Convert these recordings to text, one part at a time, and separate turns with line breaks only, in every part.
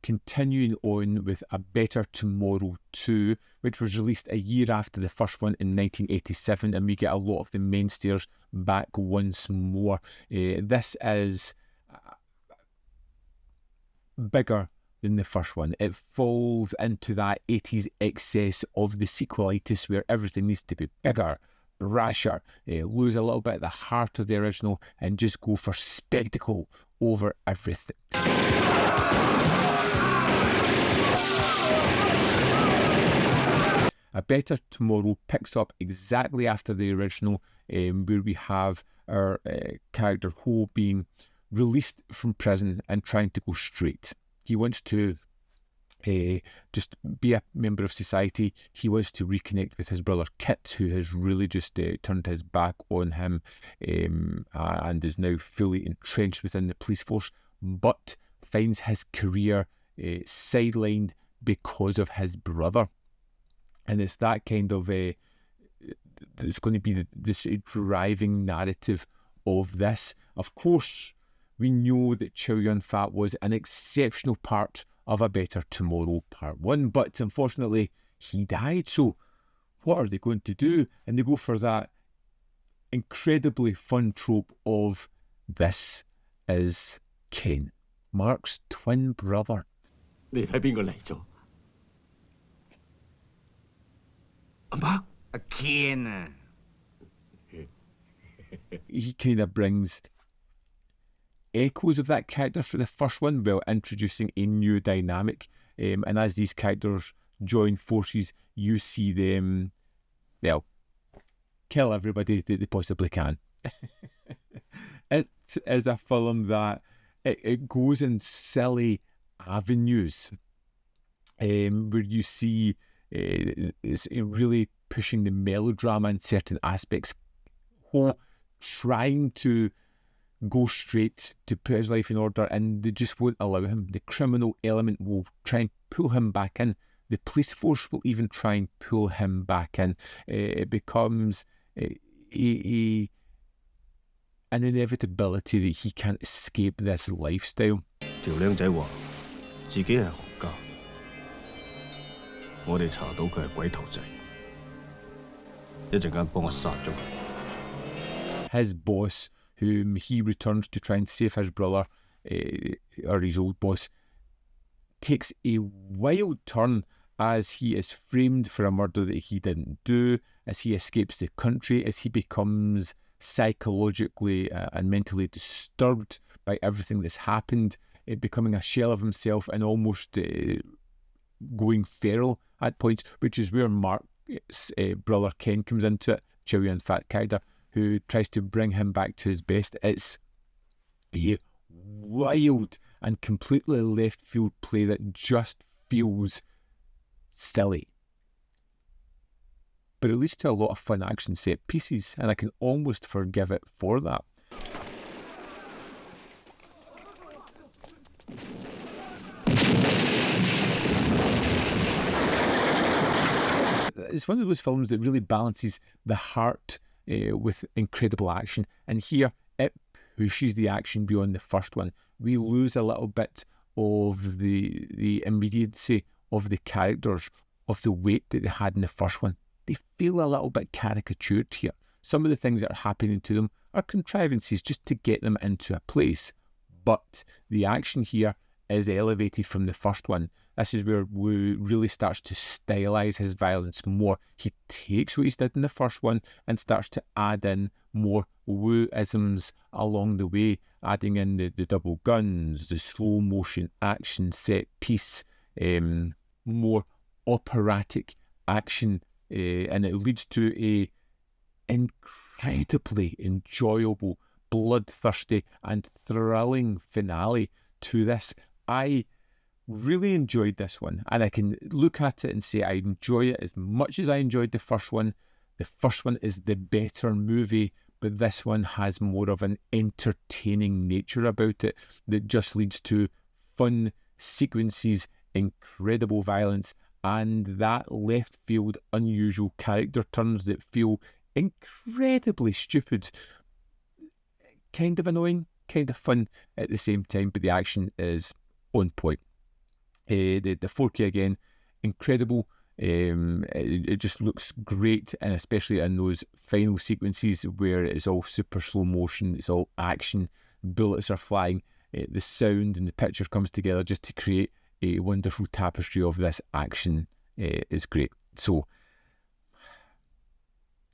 continuing on with A Better Tomorrow 2, which was released a year after the first one in 1987, and we get a lot of the mainstays back once more. This is bigger than the first one. It falls into that 80s excess of the sequelitis where everything needs to be bigger, brasher, lose a little bit of the heart of the original and just go for spectacle over everything. A Better Tomorrow picks up exactly after the original, where we have our character Ho being released from prison and trying to go straight. He wants to just be a member of society. He wants to reconnect with his brother Kit, who has really just turned his back on him and is now fully entrenched within the police force, but finds his career sidelined because of his brother. And it's that kind of it's going to be this driving narrative of this. Of course, we know that Chow Yun-fat was an exceptional part of A Better Tomorrow Part 1, but unfortunately he died. So what are they going to do? And they go for that incredibly fun trope of this is Ken, Mark's twin brother.
你睇邊個嚟咗？阿媽，阿 Ken 啊！
He kind of brings echoes of that character for the first one while introducing a new dynamic. And as these characters join forces, you see them, well, kill everybody that they possibly can. It is a film that it goes in silly avenues, where you see it's really pushing the melodrama in certain aspects, trying to go straight to put his life in order, and they just won't allow him. The criminal element will try and pull him back in. The police force will even try and pull him back in. It becomes an inevitability that he can't escape this lifestyle.
條靚仔話自己係行家，我哋查到佢係鬼頭仔，一陣間幫我殺咗佢。
His boss, whom he returns to try and save his brother, or his old boss, takes a wild turn as he is framed for a murder that he didn't do, as he escapes the country, as he becomes psychologically and mentally disturbed by everything that's happened, becoming a shell of himself and almost going feral at points, which is where Mark's brother Ken comes into it, Chow Yun-fat character, who tries to bring him back to his best. It's a wild and completely left field play that just feels silly, but it leads to a lot of fun action set pieces, and I can almost forgive it for that. It's one of those films that really balances the heart with incredible action, and here it pushes the action beyond the first one. We lose a little bit of the immediacy of the characters, of the weight that they had in the first one. They feel a little bit caricatured here. Some of the things that are happening to them are contrivances just to get them into a place, but the action here is elevated from the first one. This is where Wu really starts to stylize his violence more. He takes what he's did in the first one and starts to add in more Wu-isms along the way, adding in the double guns, the slow motion action set piece, more operatic action, and it leads to a incredibly enjoyable, bloodthirsty and thrilling finale to this. I really enjoyed this one, and I can look at it and say I enjoy it as much as I enjoyed the first one. The first one is the better movie, but this one has more of an entertaining nature about it that just leads to fun sequences, incredible violence, and that left field unusual character turns that feel incredibly stupid, kind of annoying, kind of fun at the same time, but the action is on point. The 4K again, incredible. It just looks great, and especially in those final sequences where it's all super slow motion, it's all action, bullets are flying, the sound and the picture comes together just to create a wonderful tapestry of this action. Is great. So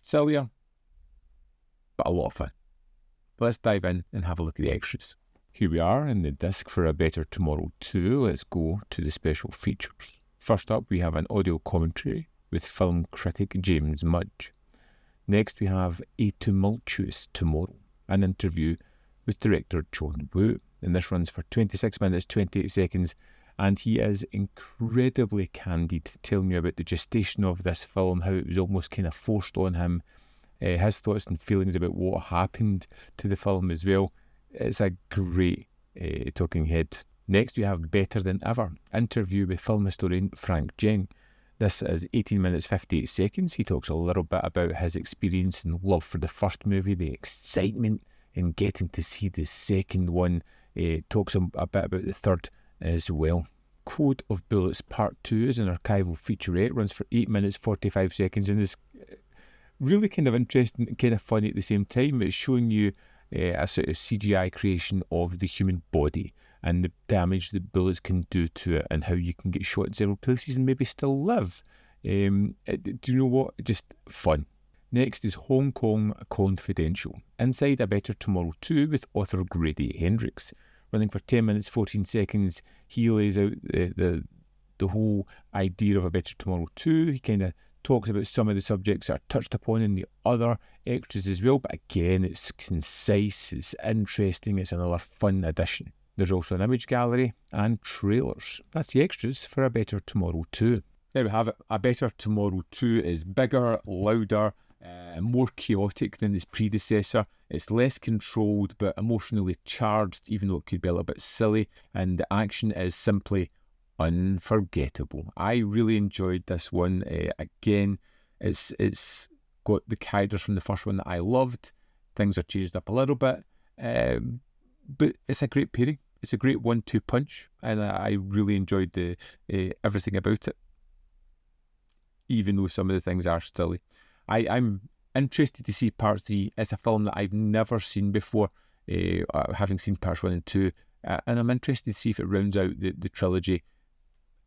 sillier, but a lot of fun. Let's dive in and have a look at the extras. Here we are in the disc for A Better Tomorrow 2. Let's go to the special features. First up, we have an audio commentary with film critic James Mudge. Next, we have A Tumultuous Tomorrow, an interview with director John Woo. And this runs for 26 minutes, 28 seconds. And he is incredibly candid, telling you about the gestation of this film, how it was almost kind of forced on him, his thoughts and feelings about what happened to the film as well. It's a great talking head. Next, we have Better Than Ever, interview with film historian Frank Cheung. This is 18 minutes 58 seconds. He talks a little bit about his experience and love for the first movie, the excitement in getting to see the second one. Talks a bit about the third as well. Code of Bullets Part 2 is an archival featurette, runs for 8 minutes 45 seconds, and is really kind of interesting and kind of funny at the same time. It's showing you a sort of CGI creation of the human body and the damage that bullets can do to it, and how you can get shot in several places and maybe still live. Do you know what? Just fun. Next is Hong Kong Confidential, Inside A Better Tomorrow 2 with author Grady Hendrix. Running for 10 minutes 14 seconds, he lays out the whole idea of A Better Tomorrow 2. He kind of talks about some of the subjects that are touched upon in the other extras as well, but again, it's concise, it's interesting, it's another fun addition. There's also an image gallery and trailers. That's the extras for A Better Tomorrow 2. There we have it. A Better Tomorrow 2 is bigger, louder, more chaotic than its predecessor. It's less controlled but emotionally charged, even though it could be a little bit silly, and the action is simply unforgettable. I really enjoyed this one. Again, it's got the characters from the first one that I loved. Things are changed up a little bit, but it's a great pairing. It's a great 1-2 punch, and I really enjoyed the everything about it, even though some of the things are silly. I'm interested to see Part 3. It's a film that I've never seen before, having seen Parts 1 and 2, and I'm interested to see if it rounds out the trilogy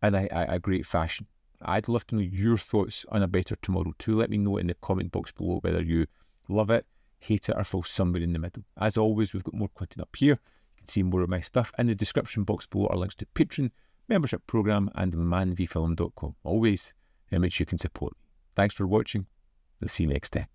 in a great fashion. I'd love to know your thoughts on A Better Tomorrow 2. Let me know in the comment box below whether you love it, hate it, or fall somewhere in the middle. As always, we've got more content up here. You can see more of my stuff. In the description box below are links to Patreon, membership program, and manvfilm.com. Always in which you can support me. Thanks for watching. I'll see you next time.